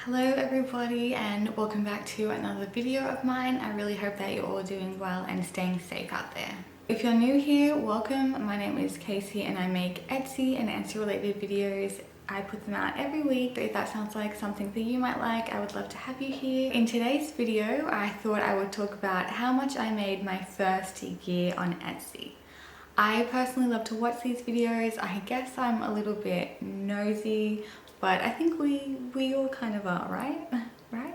Hello everybody and welcome back to another video of mine. I really hope that you're all doing well and staying safe out there. If you're new here, welcome. My name is Casey and I make Etsy and Etsy related videos. I put them out every week. If that sounds like something that you might like, I would love to have you here. In today's video, I thought I would talk about how much I made my first year on Etsy. I personally love to watch these videos. I guess I'm a little bit nosy, but I think we all kind of are, right? Right?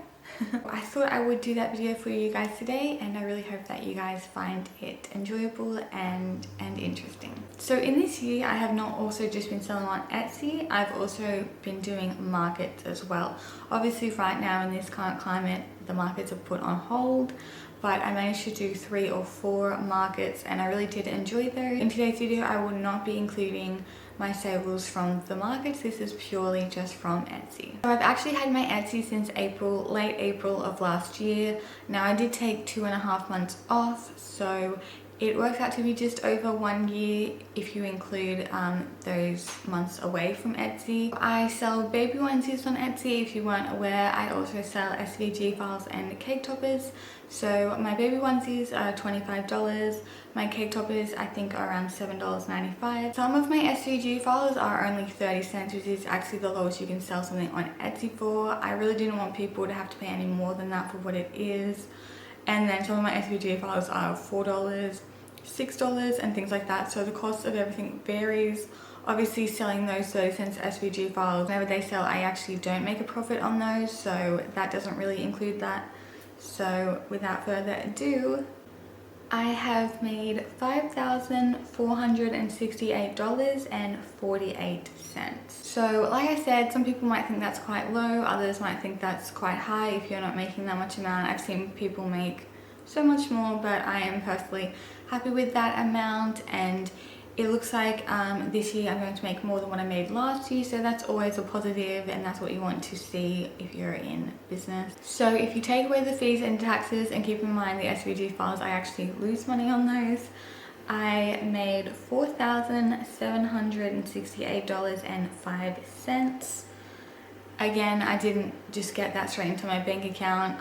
I thought I would do that video for you guys today, and I really hope that you guys find it enjoyable and interesting. So in this year, I have not also just been selling on Etsy, I've also been doing markets as well. Obviously right now in this current climate, the markets are put on hold, but I managed to do 3 or 4 markets and I really did enjoy those. In today's video, I will not be including my sales from the markets. This is purely just from Etsy. So I've actually had my Etsy since late April of last year. Now I did take 2.5 months off, so it works out to be just over 1 year if you include those months away from Etsy. I sell baby onesies on Etsy. If you weren't aware, I also sell SVG files and cake toppers. So my baby onesies are $25. My cake toppers I think are around $7.95. Some of my SVG files are only 30 cents, which is actually the lowest you can sell something on Etsy for. I really didn't want people to have to pay any more than that for what it is. And then some of my SVG files are $4, $6 and things like that. So the cost of everything varies. Obviously selling those 30 cents SVG files, whenever they sell, I actually don't make a profit on those. So that doesn't really include that. So without further ado, I have made $5,468.48. So like I said, some people might think that's quite low, others might think that's quite high if you're not making that much amount. I've seen people make so much more, but I am personally happy with that amount, and it looks like this year I'm going to make more than what I made last year, so that's always a positive, and that's what you want to see if you're in business. So if you take away the fees and taxes and keep in mind the SVG files, I actually lose money on those. I made $4,768.05. Again, I didn't just get that straight into my bank account.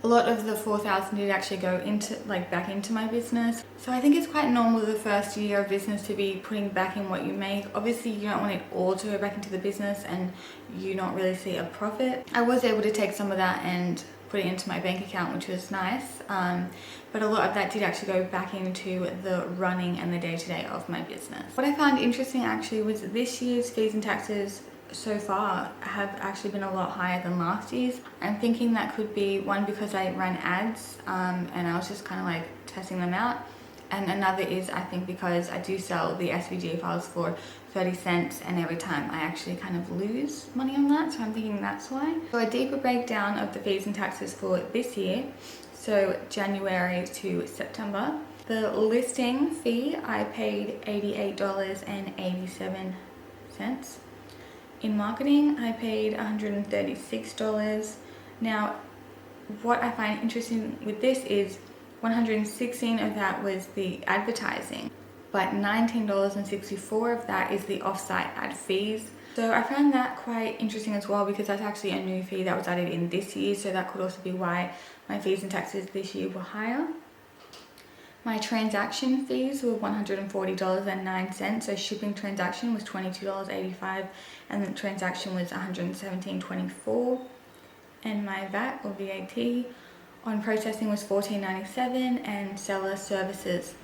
A lot of the $4,000 did actually go into back into my business. So I think it's quite normal the first year of business to be putting back in what you make. Obviously you don't want it all to go back into the business and you not really see a profit. I was able to take some of that and put it into my bank account, which was nice. But a lot of that did actually go back into the running and the day-to-day of my business. What I found interesting actually was this year's fees and taxes so far have actually been a lot higher than last year's. I'm thinking that could be one, because I ran ads and I was just kind of like testing them out, and another is I think because I do sell the SVG files for 30 cents and every time I actually kind of lose money on that, so I'm thinking that's why. So a deeper breakdown of the fees and taxes for this year, so January to September. The listing fee I paid $88.87. In marketing, I paid $136. Now, what I find interesting with this is $116 of that was the advertising, but $19.64 of that is the offsite ad fees. So I found that quite interesting as well, because that's actually a new fee that was added in this year, so that could also be why my fees and taxes this year were higher. My transaction fees were $140.09, so shipping transaction was $22.85 and the transaction was $117.24. And my VAT or VAT on processing was $14.97 and seller services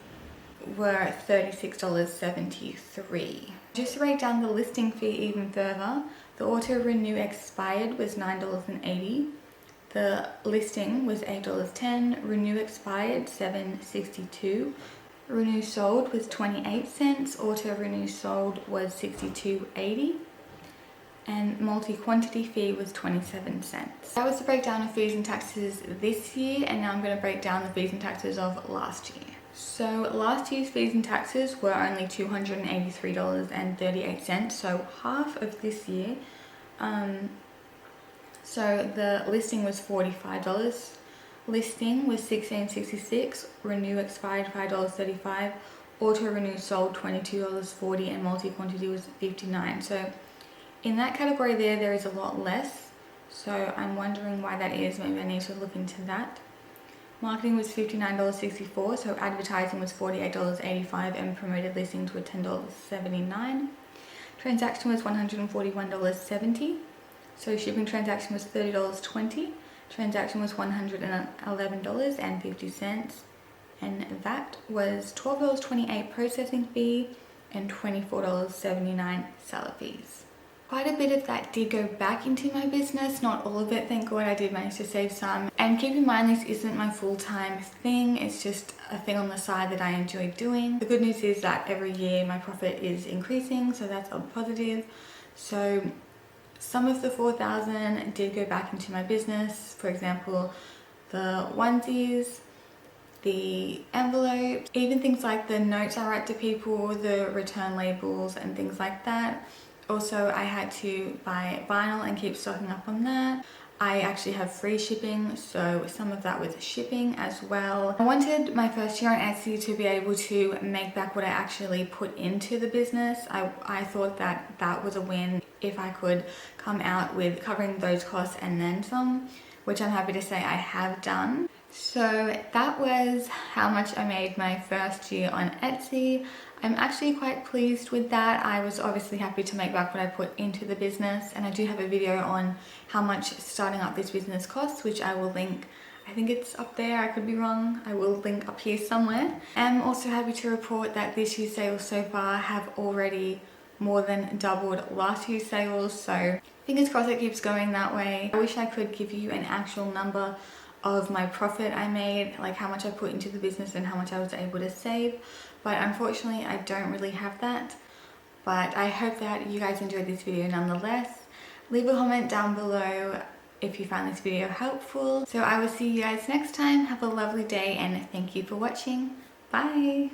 were $36.73. Just to break down the listing fee even further, the auto renew expired was $9.80. The listing was $8.10, renew expired $7.62, renew sold was 28 cents, auto renew sold was $62.80, and multi-quantity fee was 27 cents. That was the breakdown of fees and taxes this year, and now I'm going to break down the fees and taxes of last year. So last year's fees and taxes were only $283.38, so half of this year. So the listing was $45, listing was $16.66, renew expired $5.35, auto renew sold $22.40, and multi-quantity was $59. So in that category there is a lot less. So I'm wondering why that is. Maybe I need to look into that. Marketing was $59.64, so advertising was $48.85 and promoted listings were $10.79. Transaction was $141.70. So shipping transaction was $30.20. Transaction was $111.50. And that was $12.28 processing fee and $24.79 seller fees. Quite a bit of that did go back into my business, not all of it, thank God. I did manage to save some. And keep in mind, this isn't my full-time thing, it's just a thing on the side that I enjoy doing. The good news is that every year my profit is increasing, so that's a positive. So some of the $4,000 did go back into my business. For example, the onesies, the envelopes, even things like the notes I write to people, the return labels and things like that. Also, I had to buy vinyl and keep stocking up on that. I actually have free shipping, so some of that was shipping as well. I wanted my first year on Etsy to be able to make back what I actually put into the business. I thought that that was a win if I could come out with covering those costs and then some, which I'm happy to say I have done. So that was how much I made my first year on Etsy. I'm actually quite pleased with that. I was obviously happy to make back what I put into the business, and I do have a video on how much starting up this business costs, which I will link. I think it's up there, I could be wrong. I will link up here somewhere. I'm also happy to report that this year's sales so far have already more than doubled last year's sales, so fingers crossed it keeps going that way. I wish I could give you an actual number of my profit I made, like how much I put into the business and how much I was able to save, but unfortunately I don't really have that. But I hope that you guys enjoyed this video nonetheless. Leave a comment down below if you found this video helpful. So I will see you guys next time. Have a lovely day and thank you for watching. Bye!